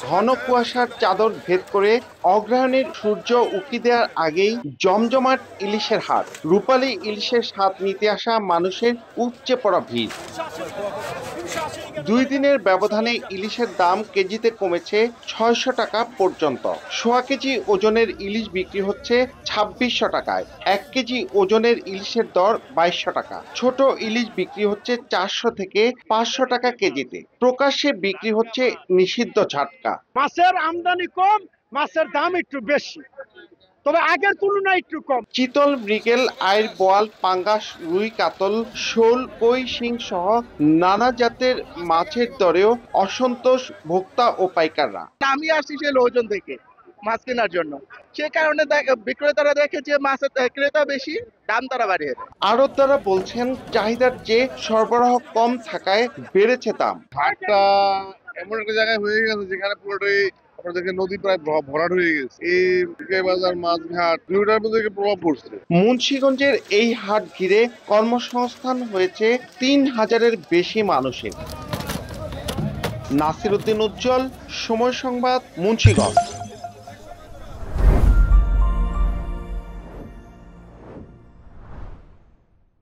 ঘন কুয়াশার চাদর ভেদ করে অগ্রহায়ণের সূর্য উঁকি দেওয়ার আগেই জমজমাট ইলিশের হাট। রূপালী ইলিশের স্বাদ নিতে আসা মানুষের উপচে পড়া ভিড়। 2 দিনের ব্যবধানে ইলিশের দাম কেজিতে কমেছে 600 টাকা পর্যন্ত। সোয়া কেজি ওজনের ইলিশ বিক্রি হচ্ছে 2600 টাকায়। 1 কেজি ওজনের ইলিশের দর 2200 টাকা। ছোট ইলিশ বিক্রি হচ্ছে 400 থেকে 500 টাকা কেজিতে। প্রকাশ্যে বিক্রি হচ্ছে নিষিদ্ধ ঝাটকা। মাছের আমদানি কম, মাছের দাম একটু বেশি, তবে আগের তুলনায় একটু কম। চিতল, মৃগেল, আইড়, বোয়াল, পাঙ্গাস, রুই, কাতল, শোল, কই, শিং সহ নানা জাতের মাছের দরেও অসন্তোষ ভোক্তা ও পাইকাররা। আমি আসছি সেই লোকজন থেকে মাছ কেনার জন্য, সে কারণে বিক্রেতারা দেখে যে মাছের ক্রেতা বেশি, দাম তারা বাড়িয়ে দেয়। আড়তদাররা বলছেন চাহিদার চেয়ে সরবরাহ কম থাকায় বেড়েছে দাম। হাটটা এমন একটা জায়গায় হয়ে গেছে যেখানে পুরোটাই আপনাদেরকে নদী প্রায় ভরাট হয়ে গেছে। এই বাজার মাছঘাট দুইটার মধ্যে প্রভাব পড়ছে। মুন্সিগঞ্জের এই হাট ঘিরে কর্মসংস্থান হয়েছে 3000-এর বেশি মানুষের। নাসির উদ্দিন উজ্জ্বল, সময় সংবাদ, মুন্সিগঞ্জ।